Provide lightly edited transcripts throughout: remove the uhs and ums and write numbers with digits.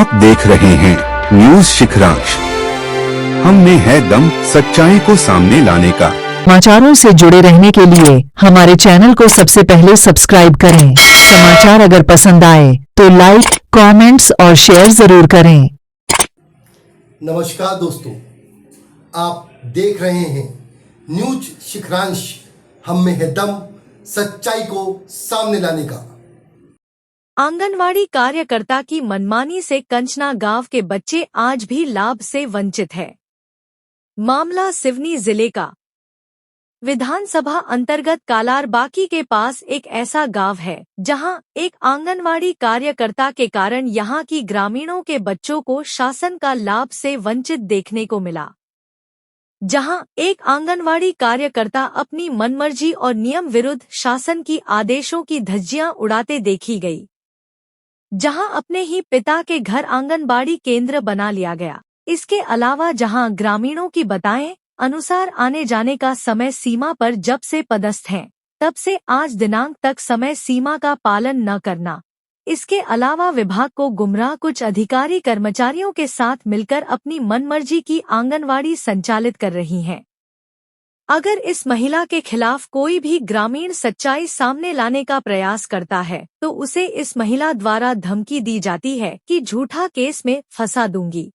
आप देख रहे हैं न्यूज शिखरांश। हम में है दम सच्चाई को सामने लाने का। समाचारों से जुड़े रहने के लिए हमारे चैनल को सबसे पहले सब्सक्राइब करें। समाचार अगर पसंद आए तो लाइक, कमेंट्स और शेयर जरूर करें। नमस्कार दोस्तों, आप देख रहे हैं न्यूज शिखरांश। हम में है दम सच्चाई को सामने लाने का। आंगनवाड़ी कार्यकर्ता की मनमानी से कंचना गांव के बच्चे आज भी लाभ से वंचित हैं। मामला सिवनी जिले का विधानसभा अंतर्गत कालारबाकी के पास एक ऐसा गांव है जहां एक आंगनवाड़ी कार्यकर्ता के कारण यहां की ग्रामीणों के बच्चों को शासन का लाभ से वंचित देखने को मिला। जहां एक आंगनवाड़ी कार्यकर्ता अपनी मनमर्जी और नियम विरुद्ध शासन की आदेशों की धज्जियां उड़ाते देखी गई। जहां अपने ही पिता के घर आंगनबाड़ी केंद्र बना लिया गया। इसके अलावा जहां ग्रामीणों की बताएं अनुसार आने जाने का समय सीमा पर जब से पदस्थ हैं, तब से आज दिनांक तक समय सीमा का पालन न करना। इसके अलावा विभाग को गुमराह कुछ अधिकारी कर्मचारियों के साथ मिलकर अपनी मनमर्जी की आंगनवाड़ी संचालित कर रही हैं। अगर इस महिला के खिलाफ कोई भी ग्रामीण सच्चाई सामने लाने का प्रयास करता है तो उसे इस महिला द्वारा धमकी दी जाती है कि झूठा केस में फंसा दूंगी,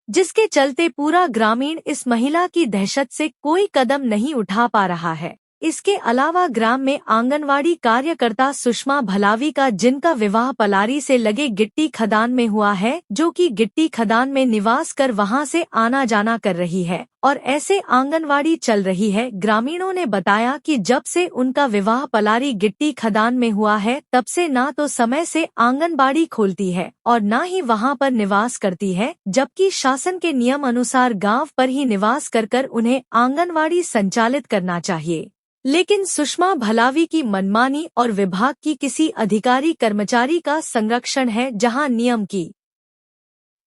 जिसके चलते पूरा ग्रामीण इस महिला की दहशत से कोई कदम नहीं उठा पा रहा है। इसके अलावा ग्राम में आंगनवाड़ी कार्यकर्ता सुषमा भलावी का, जिनका विवाह पलारी से लगे गिट्टी खदान में हुआ है, जो कि गिट्टी खदान में निवास कर वहां से आना जाना कर रही है और ऐसे आंगनवाड़ी चल रही है। ग्रामीणों ने बताया कि जब से उनका विवाह पलारी गिट्टी खदान में हुआ है, तब से ना तो समय से आंगनबाड़ी खोलती है और न ही वहां पर निवास करती है, जबकि शासन के नियम अनुसार गांव पर ही निवास कर उन्हें आंगनवाड़ी संचालित करना चाहिए। लेकिन सुषमा भलावी की मनमानी और विभाग की किसी अधिकारी कर्मचारी का संरक्षण है, जहां नियम की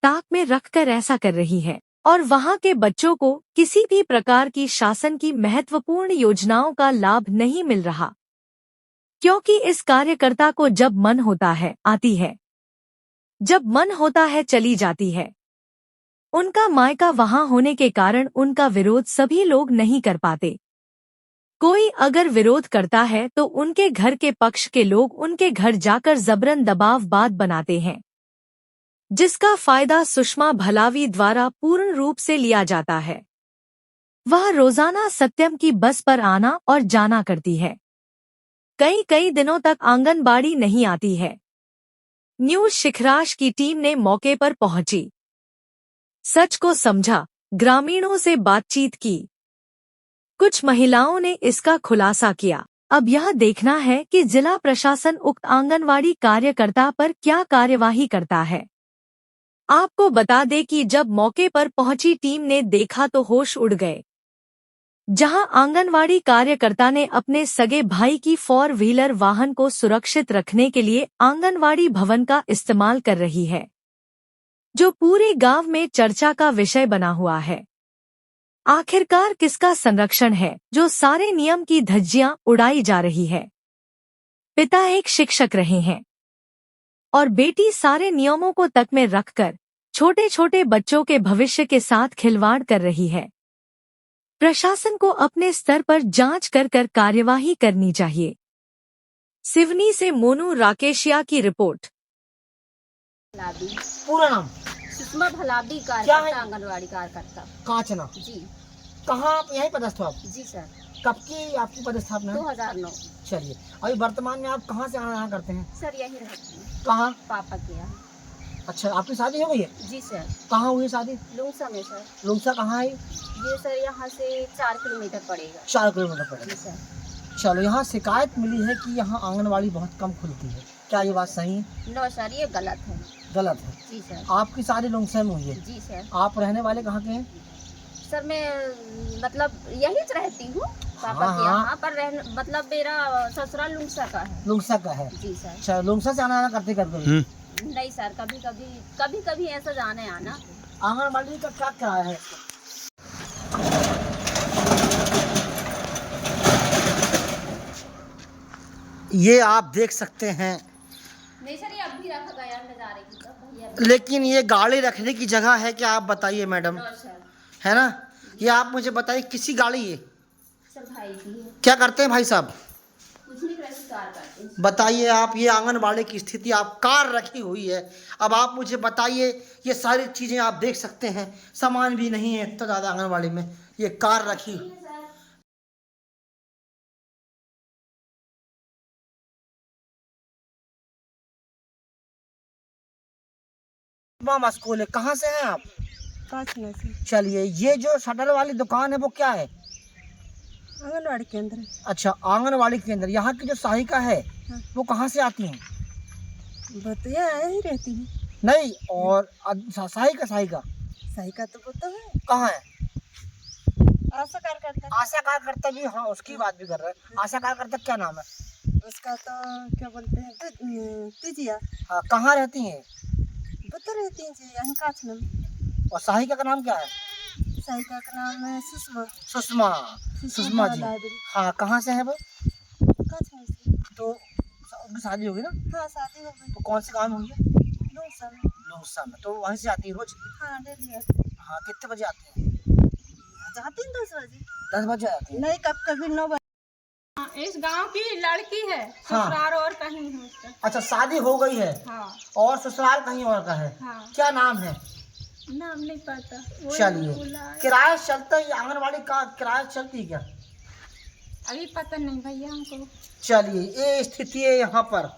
ताक में रखकर ऐसा कर रही है और वहां के बच्चों को किसी भी प्रकार की शासन की महत्वपूर्ण योजनाओं का लाभ नहीं मिल रहा, क्योंकि इस कार्यकर्ता को जब मन होता है आती है, जब मन होता है चली जाती है। उनका मायका वहां होने के कारण उनका विरोध सभी लोग नहीं कर पाते। कोई अगर विरोध करता है तो उनके घर के पक्ष के लोग उनके घर जाकर जबरन दबाव बात बनाते हैं, जिसका फायदा सुषमा भलावी द्वारा पूर्ण रूप से लिया जाता है। वह रोजाना सत्यम की बस पर आना और जाना करती है। कई दिनों तक आंगनबाड़ी नहीं आती है। न्यूज शिखरांश की टीम ने मौके पर पहुंची, सच को समझा, ग्रामीणों से बातचीत की। कुछ महिलाओं ने इसका खुलासा किया। अब यह देखना है कि जिला प्रशासन उक्त आंगनवाड़ी कार्यकर्ता पर क्या कार्यवाही करता है। आपको बता दें कि जब मौके पर पहुंची टीम ने देखा तो होश उड़ गए, जहां आंगनवाड़ी कार्यकर्ता ने अपने सगे भाई की 4 व्हीलर वाहन को सुरक्षित रखने के लिए आंगनवाड़ी भवन का इस्तेमाल कर रही है, जो पूरे गांव में चर्चा का विषय बना हुआ है। आखिरकार किसका संरक्षण है जो सारे नियम की धज्जियां उड़ाई जा रही है। पिता एक शिक्षक रहे हैं और बेटी सारे नियमों को तक में रखकर छोटे छोटे बच्चों के भविष्य के साथ खिलवाड़ कर रही है। प्रशासन को अपने स्तर पर जांच कर कार्यवाही करनी चाहिए। सिवनी से मोनू राकेशिया की रिपोर्ट। पूरा नाम? सुषमा भलावी कार्यकर्ता, आंगनवाड़ी कार्यकर्ता। कांचना जी। कहाँ आप यहीं पदस्थ हो आप? जी सर। कब की आपकी पदस्थापना? 2009। चलिए, अभी वर्तमान में आप कहाँ से आना जाना करते हैं? सर यही रहती हूँ। कहाँ? पापा के यहाँ। अच्छा, आपकी शादी हो गई है? जी सर। कहाँ हुई शादी? लुंगसा में सर। लुंगसा कहाँ है? ये सर यहाँ से 4 किलोमीटर पड़ेगा। 4 किलोमीटर जी पड़ेगा। सर। चलो, यहाँ शिकायत मिली है कि यहाँ आंगनवाड़ी बहुत कम खुलती है, क्या ये बात सही है? नो सर, ये गलत है। गलत है? जी सर। आपकी शादी लुंगसा में हुई है? जी सर। आप रहने वाले कहाँ के हैं? सर मैं मतलब यही रहती हूँ पापा के यहाँ पर मतलब मेरा ससुराल लुंगसा का है। लुंगसा का है? जी सर। अच्छा, लुंगसा से आना जाना करते करते? नहीं सर, कभी कभी ऐसा जाने आना। आंगनबाड़ी का क्या किराया है? ये आप देख सकते हैं नहीं सर, ये अभी रखा गया नज़ारे की तो भैया। लेकिन ये गाड़ी रखने की जगह है क्या, आप बताइए मैडम, नो सर। है ना? ये आप मुझे बताइए किसी गाड़ी ये सर भाई की है। क्या करते हैं भाई साहब? कुछ नहीं करते, कार करते हैं। बताइए आप, ये आंगनबाड़ी की स्थिति, आप कार रखी हुई है। अब आप मुझे बताइए, ये सारी चीज़ें आप देख सकते हैं, सामान भी नहीं है इतना ज़्यादा आंगनबाड़ी में, ये कार रखी। मामा स्कूल है, कहाँ से हैं आप? काचना से। चलिए, ये जो शटर वाली दुकान है वो क्या है? आंगनवाड़ी केंद्र। अच्छा, आंगनवाड़ी केंद्र। यहाँ की जो सहायिका है हाँ। वो कहाँ से आती हैं? बतिया यही रहती है। नहीं, और सहायिका सहायिका सहायिका तो वो तो है, कहाँ है? आशा कार्यकर्ता। आशा कार्यकर्ता भी, हाँ उसकी बात भी कर रहे हैं। आशा कार्यकर्ता क्या नाम है? उसका तो क्या बोलते हैं, तिजिया। हाँ, कहाँ रहती हैं? वो तो रहती है जी यहीं काचना में। और सहायिका का नाम क्या है? सहायिका का नाम है सुषमा। सुषमा। सुषमा जी, हाँ कहाँ से है वो? काचना से। तो उनकी शादी होगी ना? हाँ शादी हो गई। तो कौन से गाँव में हुई है? लोसा में। तो वहीं से आती है रोज? हाँ डेली आती है। हाँ, कितने बजे आती है? जाती है 10 बजे। 10 बजे आती है? नहीं, कभी 9 बजे। इस गांव की लड़की है, हाँ। ससुराल और कहीं है उसका। अच्छा, शादी हो गई है। हाँ। और ससुराल कहीं और का है। हाँ। क्या नाम है? नाम नहीं पता। वही चलिए, बोला है। किराया चलता है, आंगनबाड़ी का किराया चलती है क्या? अभी पता नहीं भैया हमको। चलिए, ये स्थिति है यहाँ पर।